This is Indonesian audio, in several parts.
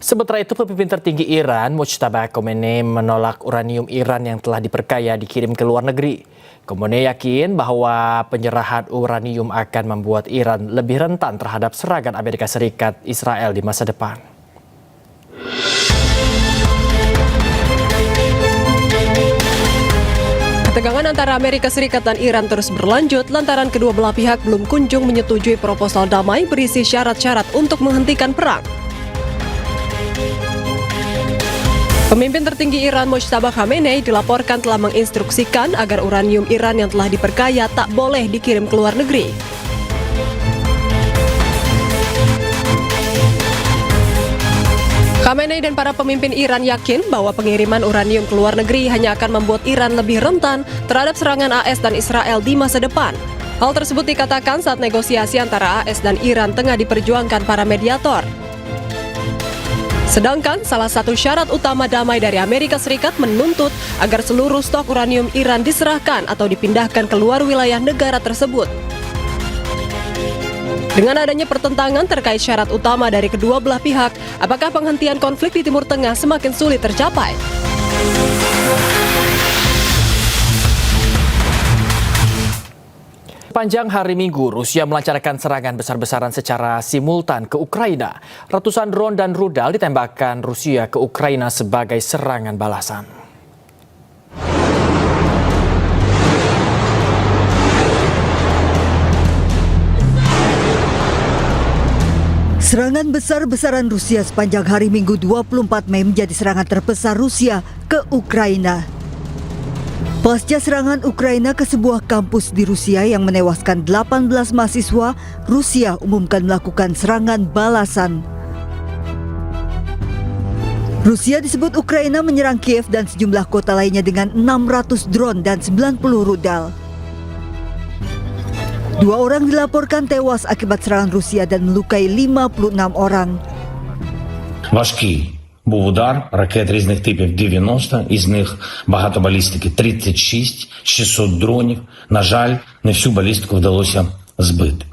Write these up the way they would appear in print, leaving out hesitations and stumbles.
Sementara itu, pemimpin tertinggi Iran, Mojtaba Khomeini, menolak uranium Iran yang telah diperkaya dikirim ke luar negeri. Khomeini yakin bahwa penyerahan uranium akan membuat Iran lebih rentan terhadap serangan Amerika Serikat Israel di masa depan. Ketegangan antara Amerika Serikat dan Iran terus berlanjut lantaran kedua belah pihak belum kunjung menyetujui proposal damai berisi syarat-syarat untuk menghentikan perang. Pemimpin tertinggi Iran Mojtaba Khomeini dilaporkan telah menginstruksikan agar uranium Iran yang telah diperkaya tak boleh dikirim ke luar negeri. Khomeini dan para pemimpin Iran yakin bahwa pengiriman uranium ke luar negeri hanya akan membuat Iran lebih rentan terhadap serangan AS dan Israel di masa depan. Hal tersebut dikatakan saat negosiasi antara AS dan Iran tengah diperjuangkan para mediator. Sedangkan salah satu syarat utama damai dari Amerika Serikat menuntut agar seluruh stok uranium Iran diserahkan atau dipindahkan ke luar wilayah negara tersebut. Dengan adanya pertentangan terkait syarat utama dari kedua belah pihak, apakah penghentian konflik di Timur Tengah semakin sulit tercapai? Panjang hari Minggu, Rusia melancarkan serangan besar-besaran secara simultan ke Ukraina. Ratusan drone dan rudal ditembakkan Rusia ke Ukraina sebagai serangan balasan. Serangan besar-besaran Rusia sepanjang hari Minggu 24 Mei menjadi serangan terbesar Rusia ke Ukraina. Pasca serangan Ukraina ke sebuah kampus di Rusia yang menewaskan 18 mahasiswa, Rusia umumkan melakukan serangan balasan. Rusia disebut Ukraina menyerang Kiev dan sejumlah kota lainnya dengan 600 drone dan 90 rudal. 2 orang dilaporkan tewas akibat serangan Rusia dan melukai 56 orang. Важкий був удар ракет різних типів 90, із них багато балістики 36, 600 дронів. На жаль, не всю балістику вдалося збити.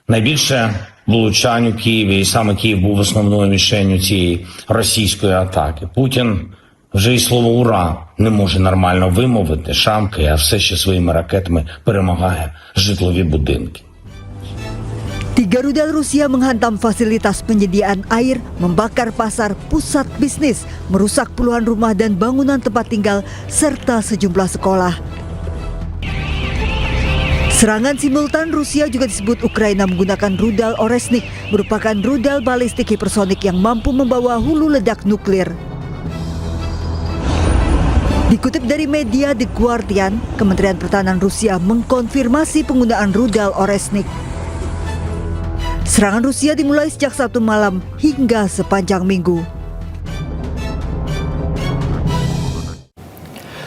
Найбільше влучань у Києві, і саме Київ був основною мішенью цієї російської атаки. Путін вже і слово «ура» не може нормально вимовити, шамкає, а все ще своїми ракетами перемагає житлові будинки. 3 rudal Rusia menghantam fasilitas penyediaan air, membakar pasar, pusat bisnis, merusak puluhan rumah dan bangunan tempat tinggal, serta sejumlah sekolah. Serangan simultan Rusia juga disebut Ukraina menggunakan rudal Oresnik, merupakan rudal balistik hipersonik yang mampu membawa hulu ledak nuklir. Dikutip dari media The Guardian, Kementerian Pertahanan Rusia mengkonfirmasi penggunaan rudal Oresnik. Serangan Rusia dimulai sejak Sabtu malam hingga sepanjang minggu.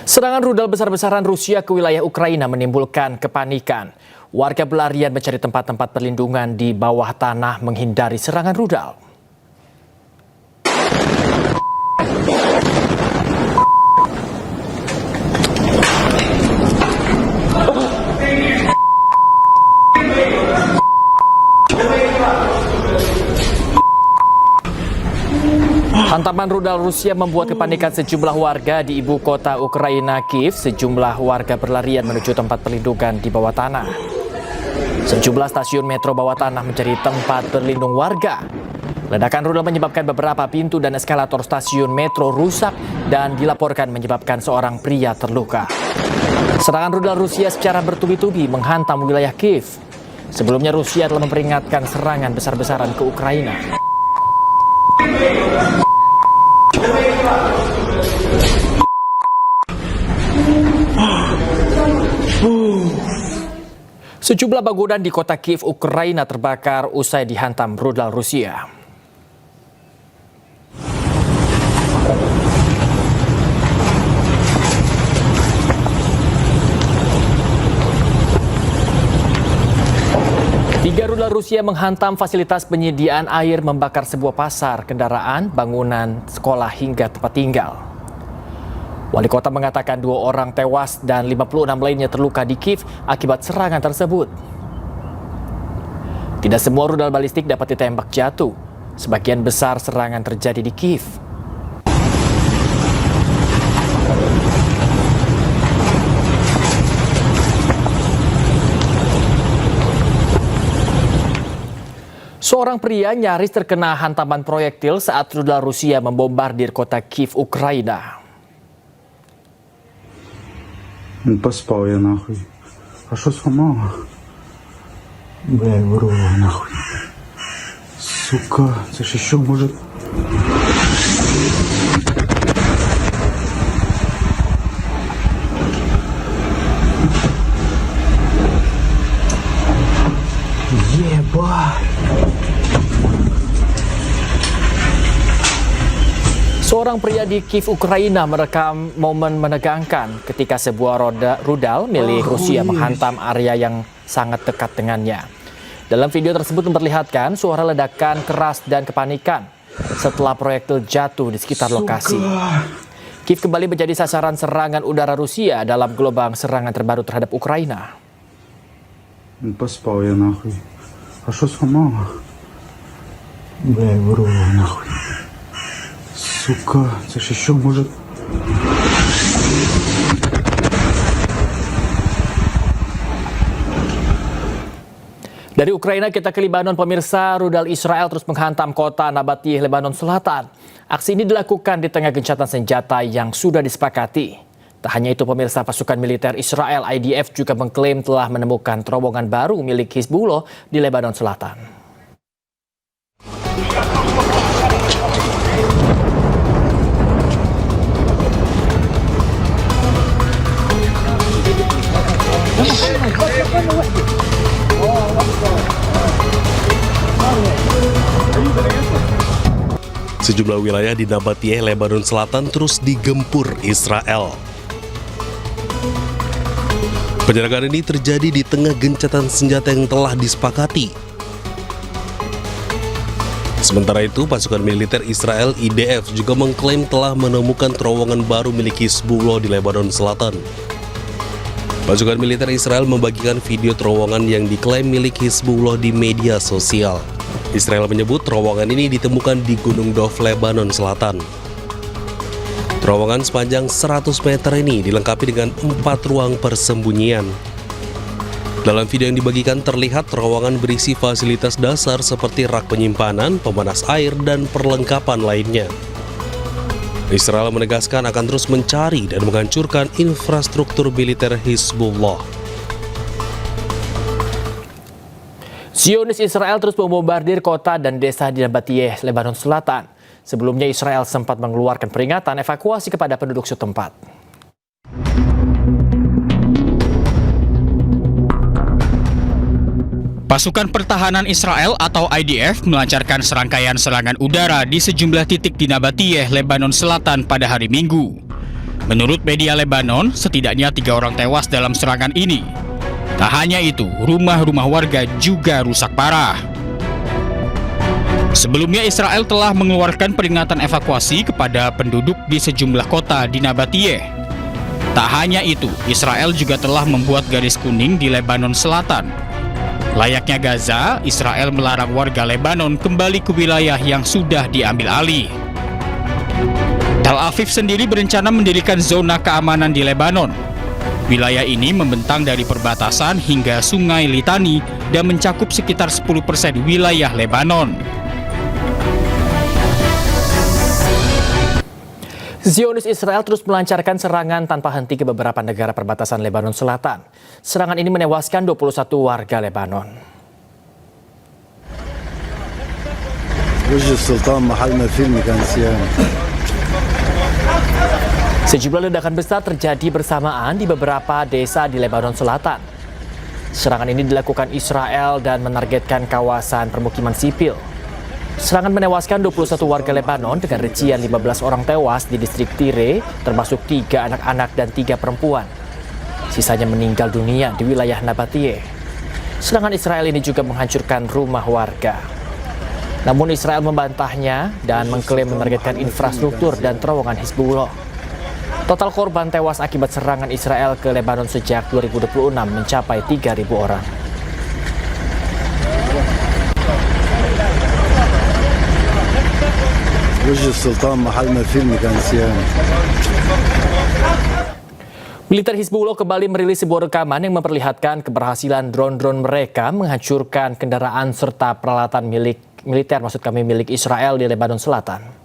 Serangan rudal besar-besaran Rusia ke wilayah Ukraina menimbulkan kepanikan. Warga berlarian mencari tempat-tempat perlindungan di bawah tanah menghindari serangan rudal. Hantaman rudal Rusia membuat kepanikan sejumlah warga di ibu kota Ukraina, Kiev. Sejumlah warga berlarian menuju tempat perlindungan di bawah tanah. Sejumlah stasiun metro bawah tanah menjadi tempat berlindung warga. Ledakan rudal menyebabkan beberapa pintu dan eskalator stasiun metro rusak dan dilaporkan menyebabkan seorang pria terluka. Serangan rudal Rusia secara bertubi-tubi menghantam wilayah Kiev. Sebelumnya Rusia telah memperingatkan serangan besar-besaran ke Ukraina. Sejumlah bangunan di kota Kiev, Ukraina terbakar usai dihantam rudal Rusia. Tiga rudal Rusia menghantam fasilitas penyediaan air, membakar sebuah pasar, kendaraan, bangunan, sekolah hingga tempat tinggal. Wali kota mengatakan 2 orang tewas dan 56 lainnya terluka di Kiev akibat serangan tersebut. Tidak semua rudal balistik dapat ditembak jatuh. Sebagian besar serangan terjadi di Kiev. Seorang pria nyaris terkena hantaman proyektil saat rudal Rusia membombardir kota Kiev, Ukraina. Поспал я нахуй. А что сломало? Бля, вырвало нахуй. Сука, это ж еще может... Ебать! Seorang pria di Kiev, Ukraina merekam momen menegangkan ketika sebuah rudal milik Rusia menghantam area yang sangat dekat dengannya. Dalam video tersebut memperlihatkan suara ledakan keras dan kepanikan setelah proyektil jatuh di sekitar lokasi. Kiev kembali menjadi sasaran serangan udara Rusia dalam gelombang serangan terbaru terhadap Ukraina. Поспал я нахуй. А что сломало? Бля, вырвало нахуй. Сука, это ж еще может... Dari Ukraina kita ke Lebanon, pemirsa. Rudal Israel terus menghantam kota Nabatiyeh, Lebanon Selatan. Aksi ini dilakukan di tengah gencatan senjata yang sudah disepakati. Tak hanya itu, pemirsa, pasukan militer Israel IDF juga mengklaim telah menemukan terowongan baru milik Hizbullah di Lebanon Selatan. Sejumlah wilayah di Nabatiyeh, Lebanon Selatan terus digempur Israel. Penyerangan ini terjadi di tengah gencatan senjata yang telah disepakati. Sementara itu, pasukan militer Israel IDF juga mengklaim telah menemukan terowongan baru milik Hizbullah di Lebanon Selatan. Pasukan militer Israel membagikan video terowongan yang diklaim milik Hizbullah di media sosial. Israel menyebut terowongan ini ditemukan di Gunung Dov, Lebanon Selatan. Terowongan sepanjang 100 meter ini dilengkapi dengan 4 ruang persembunyian. Dalam video yang dibagikan terlihat terowongan berisi fasilitas dasar seperti rak penyimpanan, pemanas air, dan perlengkapan lainnya. Israel menegaskan akan terus mencari dan menghancurkan infrastruktur militer Hizbullah. Zionis Israel terus membombardir kota dan desa di Nabatiyeh, Lebanon Selatan. Sebelumnya Israel sempat mengeluarkan peringatan evakuasi kepada penduduk setempat. Pasukan Pertahanan Israel atau IDF melancarkan serangkaian serangan udara di sejumlah titik di Nabatiyeh, Lebanon Selatan pada hari Minggu. Menurut media Lebanon, setidaknya 3 orang tewas dalam serangan ini. Tak hanya itu, rumah-rumah warga juga rusak parah. Sebelumnya Israel telah mengeluarkan peringatan evakuasi kepada penduduk di sejumlah kota di Nabatiyeh. Tak hanya itu, Israel juga telah membuat garis kuning di Lebanon Selatan. Layaknya Gaza, Israel melarang warga Lebanon kembali ke wilayah yang sudah diambil alih. Tel Aviv sendiri berencana mendirikan zona keamanan di Lebanon. Wilayah ini membentang dari perbatasan hingga Sungai Litani dan mencakup sekitar 10% wilayah Lebanon. Zionis Israel terus melancarkan serangan tanpa henti ke beberapa negara perbatasan Lebanon Selatan. Serangan ini menewaskan 21 warga Lebanon. Sejumlah ledakan besar terjadi bersamaan di beberapa desa di Lebanon Selatan. Serangan ini dilakukan Israel dan menargetkan kawasan permukiman sipil. Serangan menewaskan 21 warga Lebanon dengan rincian 15 orang tewas di distrik Tire, termasuk 3 anak-anak dan 3 perempuan. Sisanya meninggal dunia di wilayah Nabatiyeh. Serangan Israel ini juga menghancurkan rumah warga. Namun Israel membantahnya dan mengklaim menargetkan infrastruktur dan terowongan Hizbullah. Total korban tewas akibat serangan Israel ke Lebanon sejak 2026 mencapai 3.000 orang. برج السلطان محلنا فيلم كان سيان. Militer Hizbullah kembali merilis sebuah rekaman yang memperlihatkan keberhasilan drone-drone mereka menghancurkan kendaraan serta peralatan milik Israel di Lebanon Selatan.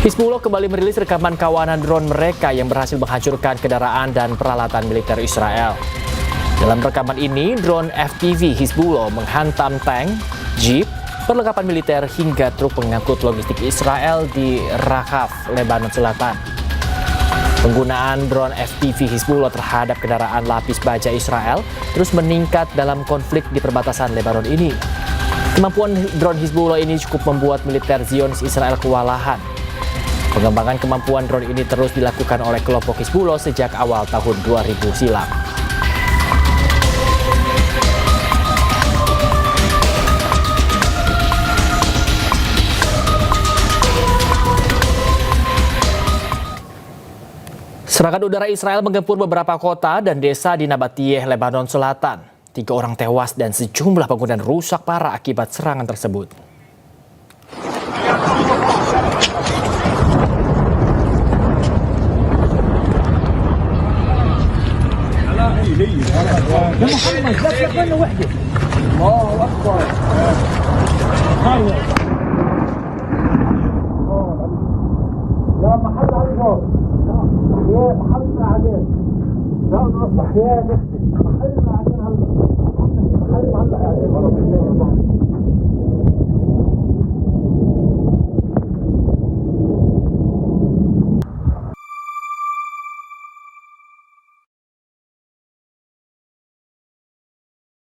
Hizbullah kembali merilis rekaman kawanan drone mereka yang berhasil menghancurkan kendaraan dan peralatan militer Israel. Dalam rekaman ini, drone FPV Hizbullah menghantam tank, jeep, perlengkapan militer hingga truk pengangkut logistik Israel di Raqqa, Lebanon Selatan. Penggunaan drone FPV Hizbullah terhadap kendaraan lapis baja Israel terus meningkat dalam konflik di perbatasan Lebanon ini. Kemampuan drone Hizbullah ini cukup membuat militer Zionis Israel kewalahan. Pengembangan kemampuan drone ini terus dilakukan oleh kelompok Hizbullah sejak awal tahun 2000 silam. Serangan udara Israel menggempur beberapa kota dan desa di Nabatiyeh, Lebanon Selatan. 3 orang tewas dan sejumlah bangunan rusak parah akibat serangan tersebut. يا